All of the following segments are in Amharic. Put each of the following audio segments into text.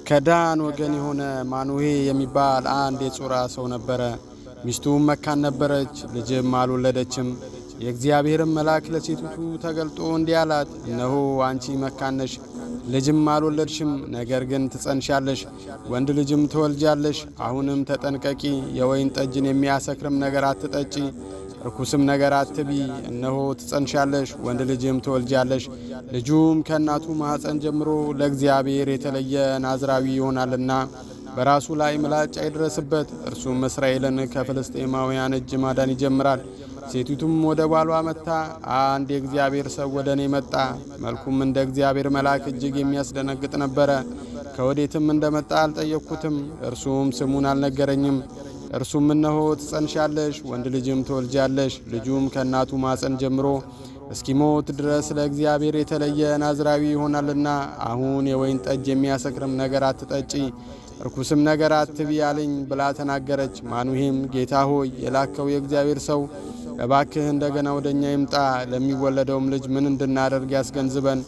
ከዳን ወገን የሆነ ማኑሄ የሚባል አንድ የጾራ ሰው ነበረ። ሚስቱም መካን ነበረች፣ ልጅም አልወለደችም። የእግዚአብሔርም መልአክ ለሴቲቱ ተገልጦ እንዲህ አላት፣ እነሆ አንቺ መካን ነሽ፣ ልጅም አልወለድሽም። ነገር ግን ትጸንሻለሽ፣ ወንድ ልጅም ትወልጃለሽ። አሁንም ተጠንቀቂ፣ የወይን ጠጅን የሚያሰክርም ነገር አትጠጪ፣ ርኩስም ነገር አትቢ። እነሆ ትጸንሻለሽ፣ ወንድ ልጅም ትወልጃለሽ። ልጁም ከእናቱ ማኅፀን ጀምሮ ለእግዚአብሔር የተለየ ናዝራዊ ይሆናልና በራሱ ላይ ምላጭ አይድረስበት። እርሱም እስራኤልን ከፍልስጤማውያን እጅ ማዳን ይጀምራል። ሴቲቱም ወደ ባሏ መጥታ፣ አንድ የእግዚአብሔር ሰው ወደ እኔ መጣ፣ መልኩም እንደ እግዚአብሔር መልአክ እጅግ የሚያስደነግጥ ነበረ። ከወዴትም እንደመጣ አልጠየቅኩትም፣ እርሱም ስሙን አልነገረኝም። እርሱም እነሆ ትጸንሻለሽ፣ ወንድ ልጅም ትወልጃለሽ፣ ልጁም ከእናቱ ማኅፀን ጀምሮ እስኪሞት ድረስ ለእግዚአብሔር የተለየ ናዝራዊ ይሆናልና አሁን የወይን ጠጅ የሚያሰክርም ነገር አትጠጪ፣ ርኩስም ነገር አትቢ አለኝ ብላ ተናገረች። ማኑሄም ጌታ ሆይ የላከው የእግዚአብሔር ሰው እባክህ እንደገና ወደ እኛ ይምጣ፣ ለሚወለደውም ልጅ ምን እንድናደርግ ያስገንዝበን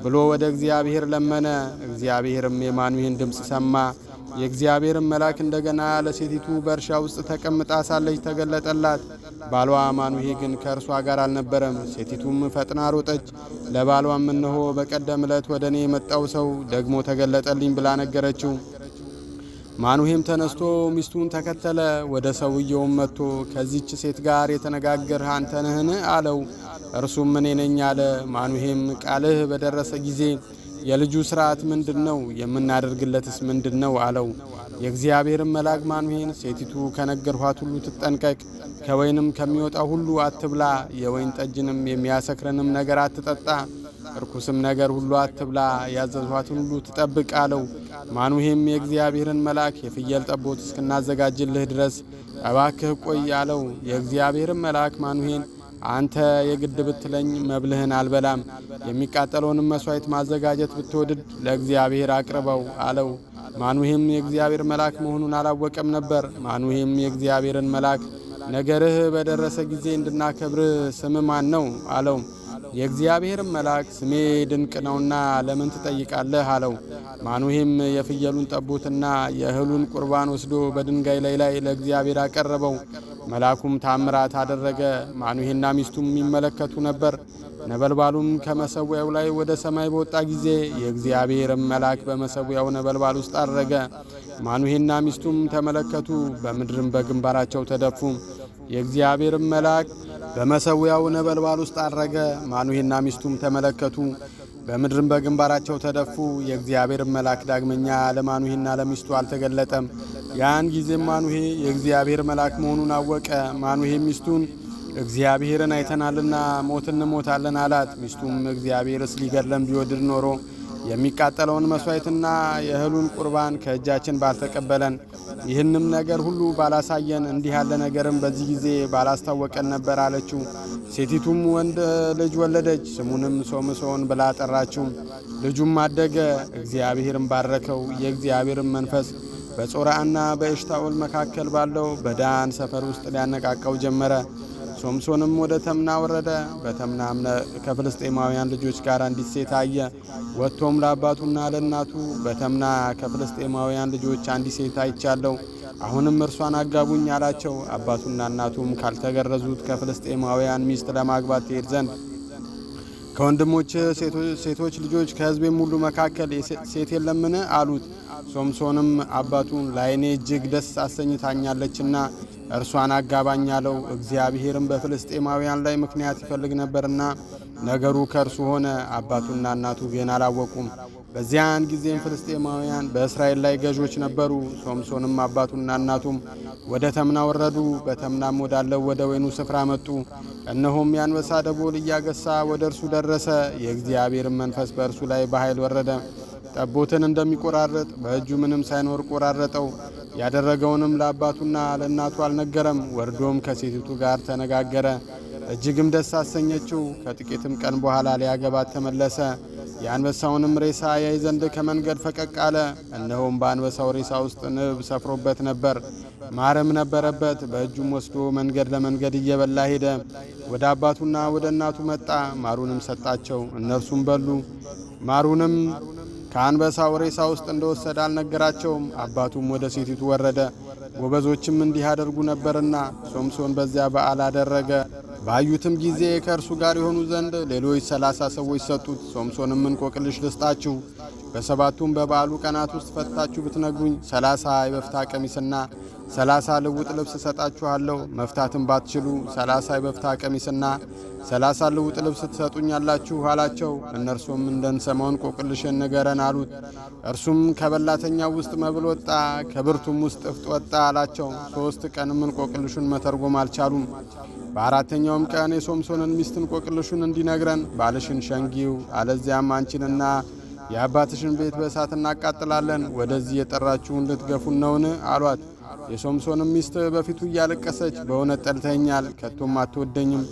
ብሎ ወደ እግዚአብሔር ለመነ። እግዚአብሔርም የማኑሄን ድምፅ ሰማ። የእግዚአብሔርም መልአክ እንደገና ለሴቲቱ በእርሻ ውስጥ ተቀምጣ ሳለች ተገለጠላት። ባሏ ማኑሄ ግን ከእርሷ ጋር አልነበረም። ሴቲቱም ፈጥና ሮጠች፣ ለባሏም እነሆ በቀደም ዕለት ወደ እኔ የመጣው ሰው ደግሞ ተገለጠልኝ ብላ ነገረችው። ማኑሄም ተነስቶ ሚስቱን ተከተለ። ወደ ሰውየውም መጥቶ ከዚች ሴት ጋር የተነጋገርህ አንተ ነህን? አለው። እርሱም እኔ ነኝ አለ። ማኑሄም ቃልህ በደረሰ ጊዜ የልጁ ሥርዓት ምንድን ነው? የምናደርግለትስ ምንድን ነው? አለው። የእግዚአብሔርም መልአክ ማኑሄን ሴቲቱ ከነገርኋት ሁሉ ትጠንቀቅ፣ ከወይንም ከሚወጣው ሁሉ አትብላ፣ የወይን ጠጅንም የሚያሰክረንም ነገር አትጠጣ፣ ርኩስም ነገር ሁሉ አትብላ፣ ያዘዝኋትን ሁሉ ትጠብቅ አለው። ማኑሄም የእግዚአብሔርን መልአክ የፍየል ጠቦት እስክናዘጋጅልህ ድረስ እባክህ ቆይ አለው። የእግዚአብሔርን መልአክ ማኑሄን አንተ የግድ ብትለኝ መብልህን አልበላም፣ የሚቃጠለውንም መሥዋዕት ማዘጋጀት ብትወድድ ለእግዚአብሔር አቅርበው አለው። ማኑሄም የእግዚአብሔር መልአክ መሆኑን አላወቀም ነበር። ማኑሄም የእግዚአብሔርን መልአክ ነገርህ በደረሰ ጊዜ እንድናከብርህ ስም ማን ነው? አለው። የእግዚአብሔርን መልአክ ስሜ ድንቅ ነውና ለምን ትጠይቃለህ? አለው። ማኑሄም የፍየሉን ጠቦትና የእህሉን ቁርባን ወስዶ በድንጋይ ላይ ለእግዚአብሔር አቀረበው። መልአኩም ታምራት አደረገ። ማኑሄና ሚስቱም ይመለከቱ ነበር። ነበልባሉም ከመሰዊያው ላይ ወደ ሰማይ በወጣ ጊዜ የእግዚአብሔርም መልአክ በመሰዊያው ነበልባል ውስጥ አረገ። ማኑሄና ሚስቱም ተመለከቱ፣ በምድርም በግንባራቸው ተደፉ። የእግዚአብሔርም መልአክ በመሰዊያው ነበልባል ውስጥ አረገ። ማኑሄና ሚስቱም ተመለከቱ፣ በምድርም በግንባራቸው ተደፉ። የእግዚአብሔር መልአክ ዳግመኛ ለማኑሄና ለሚስቱ አልተገለጠም። ያን ጊዜም ማኑሄ የእግዚአብሔር መልአክ መሆኑን አወቀ። ማኑሄ ሚስቱን እግዚአብሔርን አይተናልና ሞት እንሞታለን አላት። ሚስቱም እግዚአብሔርስ ሊገድለን ቢወድድ ኖሮ የሚቃጠለውን መሥዋዕትና የእህሉን ቁርባን ከእጃችን ባልተቀበለን፣ ይህንም ነገር ሁሉ ባላሳየን፣ እንዲህ ያለ ነገርም በዚህ ጊዜ ባላስታወቀን ነበር አለችው። ሴቲቱም ወንድ ልጅ ወለደች፣ ስሙንም ሶምሶን ብላ ጠራችው። ልጁም አደገ፣ እግዚአብሔርም ባረከው። የእግዚአብሔርም መንፈስ በጾራና በኤሽታኦል መካከል ባለው በዳን ሰፈር ውስጥ ሊያነቃቃው ጀመረ። ሶምሶንም ወደ ተምና ወረደ። በተምናም ከፍልስጤማውያን ልጆች ጋር አንዲት ሴት አየ። ወጥቶም ለአባቱና ለእናቱ በተምና ከፍልስጤማውያን ልጆች አንዲት ሴት አይቻለሁ፣ አሁንም እርሷን አጋቡኝ አላቸው። አባቱና እናቱም ካልተገረዙት ከፍልስጤማውያን ሚስት ለማግባት ትሄድ ዘንድ ከወንድሞች ሴቶች ልጆች ከሕዝቤም ሁሉ መካከል ሴት የለምን? አሉት። ሶምሶንም አባቱን ለዓይኔ እጅግ ደስ አሰኝታኛለችና እርሷን አጋባኝ አለው። እግዚአብሔርም በፍልስጤማውያን ላይ ምክንያት ይፈልግ ነበርና ነገሩ ከእርሱ ሆነ። አባቱና እናቱ ግን አላወቁም። በዚያን ጊዜም ፍልስጤማውያን በእስራኤል ላይ ገዦች ነበሩ። ሶምሶንም አባቱና እናቱም ወደ ተምና ወረዱ። በተምናም ወዳለው ወደ ወይኑ ስፍራ መጡ። እነሆም የአንበሳ ደቦል እያገሳ ወደ እርሱ ደረሰ። የእግዚአብሔርም መንፈስ በእርሱ ላይ በኃይል ወረደ። ጠቦትን እንደሚቆራረጥ በእጁ ምንም ሳይኖር ቆራረጠው። ያደረገውንም ለአባቱና ለእናቱ አልነገረም። ወርዶም ከሴቲቱ ጋር ተነጋገረ፣ እጅግም ደስ አሰኘችው። ከጥቂትም ቀን በኋላ ሊያገባት ተመለሰ። የአንበሳውንም ሬሳ ያይ ዘንድ ከመንገድ ፈቀቅ አለ። እነሆም በአንበሳው ሬሳ ውስጥ ንብ ሰፍሮበት ነበር፣ ማርም ነበረበት። በእጁም ወስዶ መንገድ ለመንገድ እየበላ ሄደ። ወደ አባቱና ወደ እናቱ መጣ፣ ማሩንም ሰጣቸው። እነርሱም በሉ። ማሩንም ከአንበሳው ሬሳ ውስጥ እንደወሰደ አልነገራቸውም። አባቱም ወደ ሴቲቱ ወረደ። ጎበዞችም እንዲህ ያደርጉ ነበርና ሶምሶን በዚያ በዓል አደረገ። ባዩትም ጊዜ ከእርሱ ጋር የሆኑ ዘንድ ሌሎች 30 ሰዎች ሰጡት። ሶምሶንም እንቆቅልሽ ልስጣችሁ፣ በሰባቱም በበዓሉ ቀናት ውስጥ ፈታችሁ ብትነግሩኝ 30 የበፍታ ቀሚስና 30 ልውጥ ልብስ እሰጣችኋለሁ። መፍታትም ባትችሉ 30 የበፍታ ቀሚስና 30 ልውጥ ልብስ ትሰጡኛላችሁ አላቸው። እነርሱም እንደንሰማው እንቆቅልሽን ንገረን አሉት። እርሱም ከበላተኛው ውስጥ መብል ወጣ፣ ከብርቱም ውስጥ እፍጥ ወጣ አላቸው። 3 ቀንም እንቆቅልሹን መተርጎም አልቻሉም። በአራተኛውም ቀን የሶምሶንን ሚስት እንቆቅልሹን እንዲነግረን ባልሽን ሸንጊው፣ አለዚያም አንቺንና የአባትሽን ቤት በእሳት እናቃጥላለን፣ ወደዚህ የጠራችሁን ልትገፉን ነውን? አሏት። የሶምሶንም ሚስት በፊቱ እያለቀሰች በእውነት ጠልተኛል፣ ከቶም አትወደኝም፣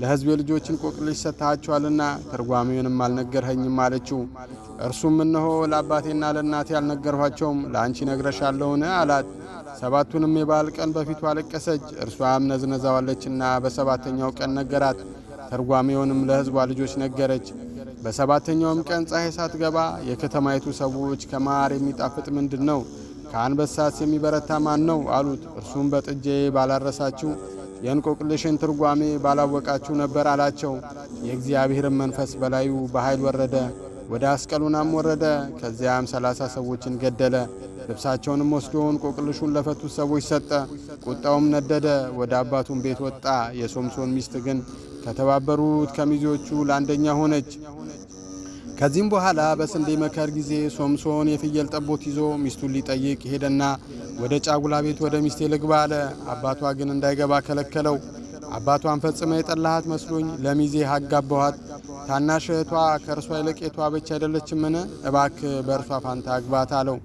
ለሕዝቤ ልጆች እንቆቅልሽ ሰጥተሃቸዋልና ትርጓሜውንም አልነገርኸኝም አለችው። እርሱም እነሆ ለአባቴና ለእናቴ አልነገርኋቸውም፣ ለአንቺ ነግረሻለሁን? አላት። ሰባቱንም የበዓል ቀን በፊቱ አለቀሰች። እርሷም ነዝነዛዋለችና በሰባተኛው ቀን ነገራት። ተርጓሜውንም ለሕዝቧ ልጆች ነገረች። በሰባተኛውም ቀን ፀሐይ ሳትገባ የከተማይቱ ሰዎች ከማር የሚጣፍጥ ምንድን ነው? ከአንበሳስ የሚበረታ ማን ነው? አሉት። እርሱም በጥጃዬ ባላረሳችሁ የእንቆቅልሽን ትርጓሜ ባላወቃችሁ ነበር አላቸው። የእግዚአብሔርን መንፈስ በላዩ በኃይል ወረደ። ወደ አስቀሎናም ወረደ። ከዚያም 30 ሰዎችን ገደለ። ልብሳቸውንም ወስዶ እንቆቅልሹን ለፈቱት ሰዎች ሰጠ። ቁጣውም ነደደ። ወደ አባቱም ቤት ወጣ። የሶምሶን ሚስት ግን ከተባበሩት ከሚዜዎቹ ለአንደኛ ሆነች። ከዚህም በኋላ በስንዴ መከር ጊዜ ሶምሶን የፍየል ጠቦት ይዞ ሚስቱን ሊጠይቅ ሄደና ወደ ጫጉላ ቤት ወደ ሚስቴ ልግባ አለ። አባቷ ግን እንዳይገባ ከለከለው። አባቷን ፈጽመ የጠላሃት መስሎኝ ለሚዜ አጋባኋት። ታናሽ እህቷ ከእርሷ ይልቅ የተዋበች አይደለችምን? እባክ በእርሷ ፋንታ አግባት አለው።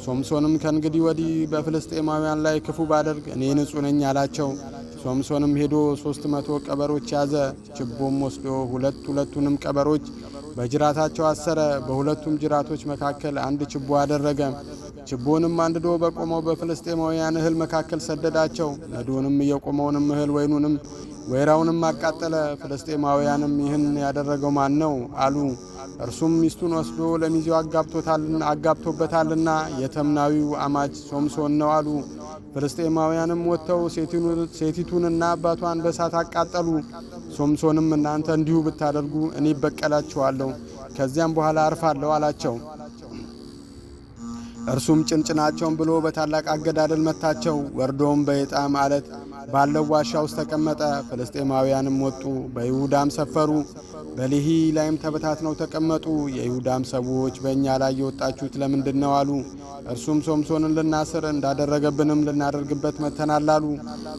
ሶምሶንም ከእንግዲህ ወዲህ በፍልስጤማውያን ላይ ክፉ ባደርግ እኔ ንጹሕ ነኝ አላቸው። ሶምሶንም ሄዶ 300 ቀበሮች ያዘ። ችቦም ወስዶ ሁለቱንም ቀበሮች በጅራታቸው አሰረ። በሁለቱም ጅራቶች መካከል አንድ ችቦ አደረገ። ችቦንም አንድዶ በቆመው በፍልስጤማውያን እህል መካከል ሰደዳቸው። ነዶንም የቆመውንም እህል ወይኑንም ወይራውንም አቃጠለ። ፍልስጤማውያንም ይህን ያደረገው ማን ነው አሉ። እርሱም ሚስቱን ወስዶ ለሚዜው አጋብቶበታልና የተምናዊው አማች ሶምሶን ነው አሉ። ፍልስጤማውያንም ወጥተው ሴቲቱንና አባቷን በእሳት አቃጠሉ። ሶምሶንም እናንተ እንዲሁ ብታደርጉ እኔ እበቀላችኋለሁ፣ ከዚያም በኋላ አርፋለሁ አላቸው። እርሱም ጭንጭናቸውን ብሎ በታላቅ አገዳደል መታቸው። ወርዶም በየጣም አለት ባለው ዋሻ ውስጥ ተቀመጠ። ፍልስጤማውያንም ወጡ፣ በይሁዳም ሰፈሩ። በሌሒ ላይም ተበታትነው ተቀመጡ። የይሁዳም ሰዎች በእኛ ላይ የወጣችሁት ለምንድን ነው አሉ። እርሱም ሶምሶንን ልናስር እንዳደረገብንም ልናደርግበት መተናል አሉ።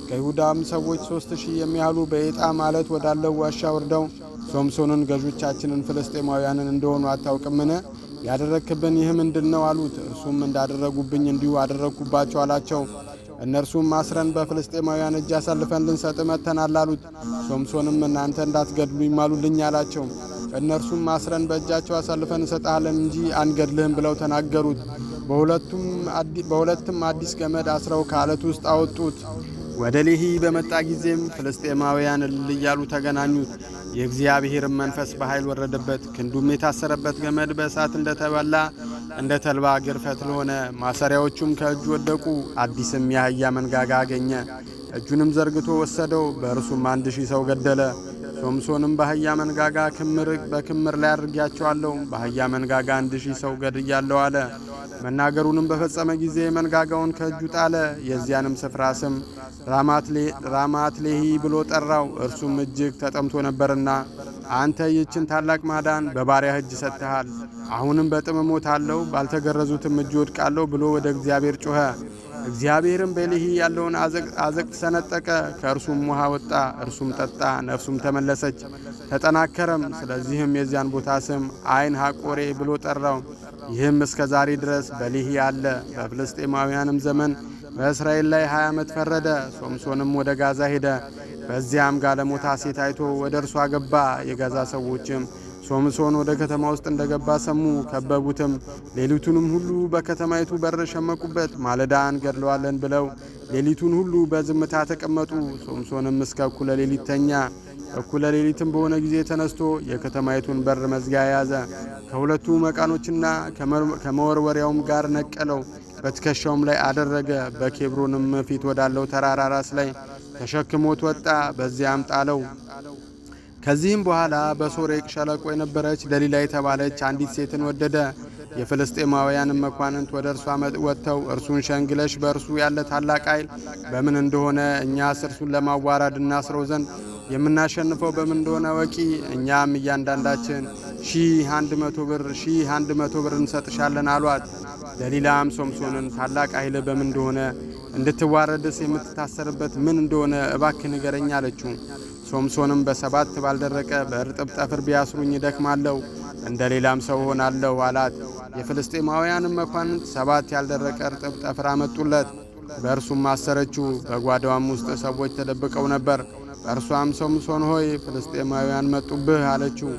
ከይሁዳም ሰዎች 3000 የሚያህሉ በየጣም አለት ወዳለው ዋሻ ወርደው ሶምሶንን ገዦቻችንን ፍልስጤማውያንን እንደሆኑ አታውቅምን? ያደረክብን ይህ ምንድን ነው አሉት። እርሱም እንዳደረጉብኝ እንዲሁ አደረግኩባቸው አላቸው። እነርሱም አስረን በፍልስጤማውያን እጅ አሳልፈን ልንሰጥ መጥተናል አሉት። ሶምሶንም እናንተ እንዳትገድሉኝ ማሉልኝ አላቸው። እነርሱም አስረን በእጃቸው አሳልፈን እንሰጣለን እንጂ አንገድልህም ብለው ተናገሩት። በሁለትም አዲስ ገመድ አስረው ከአለት ውስጥ አወጡት። ወደ ሌሒ በመጣ ጊዜም ፍልስጤማውያን እልል እያሉ ተገናኙት። የእግዚአብሔርም መንፈስ በኃይል ወረደበት። ክንዱም የታሰረበት ገመድ በእሳት እንደተበላ እንደ ተልባ ግርፈት ሆነ። ማሰሪያዎቹም ከእጁ ወደቁ። አዲስም የአህያ መንጋጋ አገኘ። እጁንም ዘርግቶ ወሰደው። በእርሱም 1000 ሰው ገደለ። ሶምሶንም በአህያ መንጋጋ በክምር ላይ አድርጌያቸዋለሁ፣ በአህያ መንጋጋ 1000 ሰው ገድያለሁ አለ። መናገሩንም በፈጸመ ጊዜ መንጋጋውን ከእጁ ጣለ። የዚያንም ስፍራ ስም ራማት ሌሒ ብሎ ጠራው። እርሱም እጅግ ተጠምቶ ነበርና አንተ ይህችን ታላቅ ማዳን በባሪያህ እጅ ሰጥተሃል፣ አሁንም በጥም እሞታለሁ፣ ባልተገረዙትም እጅ ወድቃለሁ ብሎ ወደ እግዚአብሔር ጮኸ። እግዚአብሔርም በሌሒ ያለውን አዘቅት ሰነጠቀ፣ ከእርሱም ውሃ ወጣ። እርሱም ጠጣ፣ ነፍሱም ተመለሰች፣ ተጠናከረም። ስለዚህም የዚያን ቦታ ስም አይን ሐቆሬ ብሎ ጠራው። ይህም እስከ ዛሬ ድረስ በሌሒ አለ። በፍልስጤማውያንም ዘመን በእስራኤል ላይ 20 ዓመት ፈረደ። ሶምሶንም ወደ ጋዛ ሄደ። በዚያም ጋለሞታ ሴት አይቶ ወደ እርሷ ገባ። የጋዛ ሰዎችም ሶምሶን ወደ ከተማ ውስጥ እንደገባ ሰሙ፣ ከበቡትም። ሌሊቱንም ሁሉ በከተማይቱ በር ሸመቁበት። ማለዳ እንገድለዋለን ብለው ሌሊቱን ሁሉ በዝምታ ተቀመጡ። ሶምሶንም እስከ እኩለ ሌሊት ተኛ። እኩለ ሌሊትም በሆነ ጊዜ ተነስቶ የከተማይቱን በር መዝጊያ ያዘ። ከሁለቱ መቃኖችና ከመወርወሪያውም ጋር ነቀለው፣ በትከሻውም ላይ አደረገ። በኬብሮንም ፊት ወዳለው ተራራ ራስ ላይ ተሸክሞት ወጣ፣ በዚያም ጣለው። ከዚህም በኋላ በሶሬቅ ሸለቆ የነበረች ደሊላ የተባለች አንዲት ሴትን ወደደ። የፍልስጤማውያንም መኳንንት ወደ እርሷ ወጥተው እርሱን ሸንግለሽ በእርሱ ያለ ታላቅ ኃይል በምን እንደሆነ እኛስ እርሱን ለማዋረድ እናስረው ዘንድ የምናሸንፈው በምን እንደሆነ ወቂ፣ እኛም እያንዳንዳችን 100 ብር እንሰጥሻለን አሏት። ደሊላም ሶምሶንን ታላቅ ኃይል በምን እንደሆነ እንድትዋረድስ የምትታሰርበት ምን እንደሆነ እባክህ ንገረኝ አለችው። ሶምሶንም በሰባት ባልደረቀ በእርጥብ ጠፍር ቢያስሩኝ እደክማለሁ፣ እንደ ሌላም ሰው ሆናለሁ አላት። የፍልስጤማውያንም መኳንንት 7 ያልደረቀ እርጥብ ጠፍር አመጡለት፣ በእርሱም አሰረችው። በጓዳዋም ውስጥ ሰዎች ተደብቀው ነበር። እርሷም ሶምሶን ሆይ ፍልስጤማውያን መጡብህ አለችው።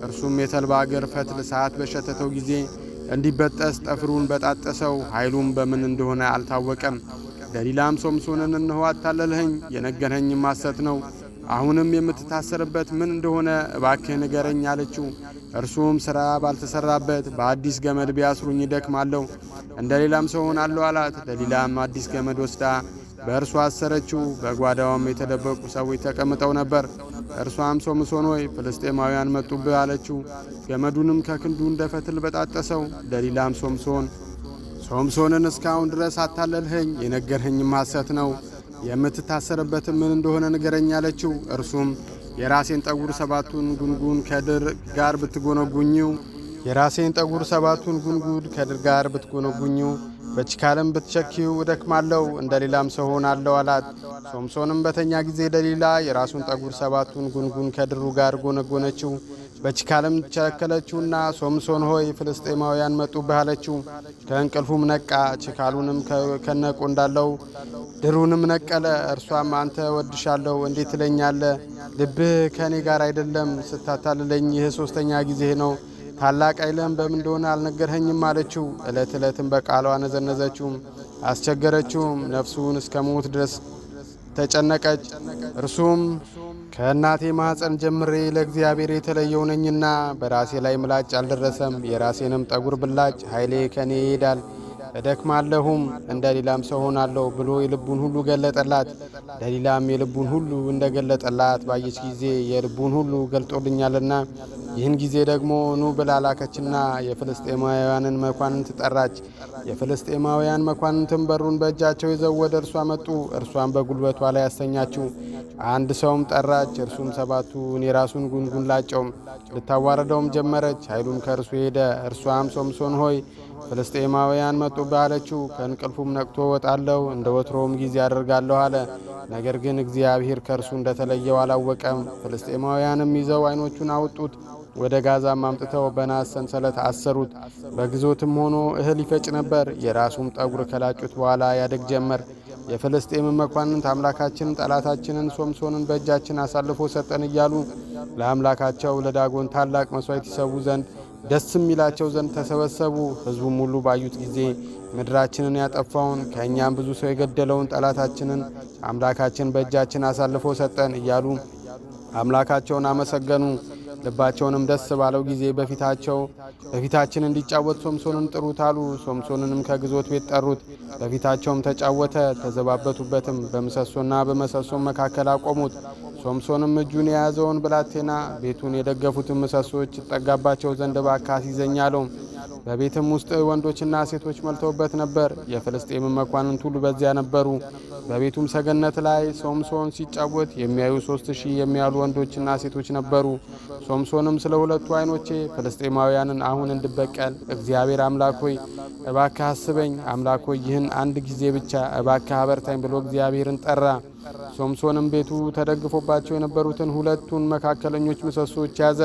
እርሱም የተልባ እግር ፈትል ሰዓት በሸተተው ጊዜ እንዲበጠስ ጠፍሩን በጣጠሰው፣ ኃይሉም በምን እንደሆነ አልታወቀም። ደሊላም ሶምሶንን እነሆ አታለልኸኝ፣ የነገርኸኝም ሐሰት ነው። አሁንም የምትታሰርበት ምን እንደሆነ እባክህ ንገረኝ አለችው። እርሱም ሥራ ባልተሰራበት በአዲስ ገመድ ቢያስሩኝ እደክማለሁ፣ እንደ ሌላም ሰው ሆናለሁ አላት። ደሊላም አዲስ ገመድ ወስዳ በእርሷ አሰረችው። በጓዳዋም የተደበቁ ሰዎች ተቀምጠው ነበር። እርሷም ሶምሶን ሆይ ፍልስጤማውያን መጡብህ አለችው። ገመዱንም ከክንዱ እንደ ፈትል በጣጠሰው። ደሊላም ሶምሶንን እስካሁን ድረስ አታለልኸኝ፣ የነገርኸኝም ሐሰት ነው። የምትታሰርበትም ምን እንደሆነ ንገረኝ አለችው። እርሱም የራሴን ጠጉር 7ቱን ጉንጉን ከድር ጋር ብትጎነጉኝው በችካልም ብትሸኪው እደክማለሁ፣ እንደ ሌላም ሰው ሆናለሁ አላት። ሶምሶንም በተኛ ጊዜ ደሊላ የራሱን ጠጉር 7ቱን ጉንጉን ከድሩ ጋር ጎነጎነችው፣ በችካልም ቸከለችውና ሶምሶን ሆይ ፍልስጤማውያን መጡብህ አለችው። ከእንቅልፉም ነቃ፣ ችካሉንም ከነቆ እንዳለው ድሩንም ነቀለ። እርሷም አንተ ወድሻለሁ እንዴት ትለኛለህ? ልብህ ከእኔ ጋር አይደለም፣ ስታታልለኝ ይህ 3ኛ ጊዜ ነው። ታላቅ ኃይልህም በምን እንደሆነ አልነገርኸኝም አለችው። ዕለት ዕለትም በቃሏ ነዘነዘችውም፣ አስቸገረችውም። ነፍሱን እስከ ሞት ድረስ ተጨነቀች። እርሱም ከእናቴ ማኅፀን ጀምሬ ለእግዚአብሔር የተለየው ነኝና በራሴ ላይ ምላጭ አልደረሰም። የራሴንም ጠጉር ብላጭ ኃይሌ ከኔ ይሄዳል፣ እደክማለሁም፣ እንደ ሌላም ሰው ሆናለሁ ብሎ የልቡን ሁሉ ገለጠላት። ደሊላም የልቡን ሁሉ እንደ ገለጠላት ባየች ጊዜ የልቡን ሁሉ ገልጦልኛልና ይህን ጊዜ ደግሞ ኑ ብላ ላከችና የፍልስጤማውያንን መኳንንት ጠራች። የፍልስጤማውያን መኳንንትም በሩን በእጃቸው ይዘው ወደ እርሷ መጡ። እርሷም በጉልበቷ ላይ ያስተኛችው። አንድ ሰውም ጠራች። እርሱም 7ቱን የራሱን ጉንጉን ላጨው፣ ልታዋረደውም ጀመረች። ኃይሉም ከእርሱ ሄደ። እርሷም ሶምሶን ሆይ ፍልስጤማውያን መጡብህ አለችው። ከእንቅልፉም ነቅቶ ወጣለሁ፣ እንደ ወትሮውም ጊዜ አደርጋለሁ አለ። ነገር ግን እግዚአብሔር ከእርሱ እንደተለየው አላወቀም። ፍልስጤማውያንም ይዘው ዓይኖቹን አወጡት፣ ወደ ጋዛም አምጥተው በናስ ሰንሰለት አሰሩት። በግዞትም ሆኖ እህል ይፈጭ ነበር። የራሱም ጠጉር ከላጩት በኋላ ያደግ ጀመር። የፍልስጤም መኳንንት አምላካችንን ጠላታችንን ሶምሶንን በእጃችን አሳልፎ ሰጠን እያሉ ለአምላካቸው ለዳጎን ታላቅ መሥዋዕት ይሰዉ ዘንድ ደስም ይላቸው ዘንድ ተሰበሰቡ። ሕዝቡም ሁሉ ባዩት ጊዜ ምድራችንን ያጠፋውን ከእኛም ብዙ ሰው የገደለውን ጠላታችንን አምላካችን በእጃችን አሳልፎ ሰጠን እያሉ አምላካቸውን አመሰገኑ። ልባቸውንም ደስ ባለው ጊዜ በፊታችን እንዲጫወት ሶምሶንን ጥሩት አሉ። ሶምሶንንም ከግዞት ቤት ጠሩት። በፊታቸውም ተጫወተ። ተዘባበቱበትም፣ በምሰሶና በመሰሶም መካከል አቆሙት። ሶምሶንም እጁን የያዘውን ብላቴና ቤቱን የደገፉትን ምሰሶች ይጠጋባቸው ዘንድ እባክህ አስይዘኝ አለው። በቤትም ውስጥ ወንዶችና ሴቶች መልተውበት ነበር። የፍልስጤም መኳንንት ሁሉ በዚያ ነበሩ። በቤቱም ሰገነት ላይ ሶምሶን ሲጫወት የሚያዩ 3000 የሚያሉ ወንዶችና ሴቶች ነበሩ። ሶምሶንም ስለ ሁለቱ ዓይኖቼ ፍልስጤማውያንን አሁን እንድበቀል እግዚአብሔር አምላክ ሆይ እባክህ አስበኝ፣ አምላክ ሆይ ይህን አንድ ጊዜ ብቻ እባክህ አበርታኝ ብሎ እግዚአብሔርን ጠራ። ሶምሶንም ቤቱ ተደግፎባቸው የነበሩትን ሁለቱን መካከለኞች ምሰሶች ያዘ።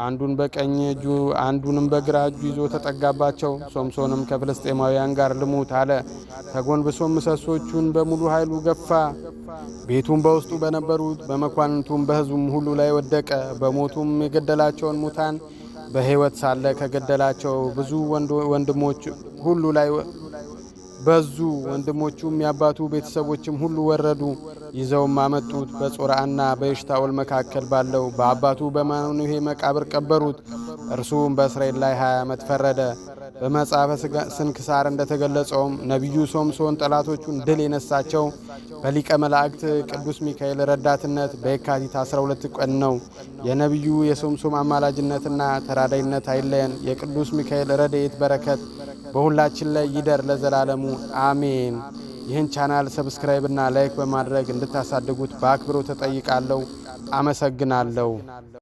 አንዱን በቀኝ እጁ አንዱንም በግራ እጁ ይዞ ተጠጋባቸው። ሶምሶንም ከፍልስጤማውያን ጋር ልሙት አለ። ተጎንብሶም ምሰሶቹን በሙሉ ኃይሉ ገፋ። ቤቱም በውስጡ በነበሩት በመኳንንቱም በሕዝቡም ሁሉ ላይ ወደቀ። በሞቱም የገደላቸውን ሙታን በሕይወት ሳለ ከገደላቸው ብዙ ወንድሞች ሁሉ ላይ በዙ። ወንድሞቹም ያባቱ ቤተሰቦችም ሁሉ ወረዱ፣ ይዘውም አመጡት። በጾርዓና በኤሽታኦል መካከል ባለው በአባቱ በማኑሄ መቃብር ቀበሩት። እርሱም በእስራኤል ላይ 20 ዓመት ፈረደ። በመጽሐፈ ስንክሳር እንደተገለጸውም ነቢዩ ሶምሶን ጠላቶቹን ድል የነሳቸው በሊቀ መላእክት ቅዱስ ሚካኤል ረዳትነት በየካቲት 12 ቀን ነው። የነቢዩ የሶምሶን አማላጅነትና ተራዳይነት አይለየን። የቅዱስ ሚካኤል ረድኤት በረከት በሁላችን ላይ ይደር ለዘላለሙ አሜን። ይህን ቻናል ሰብስክራይብና ላይክ በማድረግ እንድታሳድጉት በአክብሮት ተጠይቃለሁ። አመሰግናለሁ።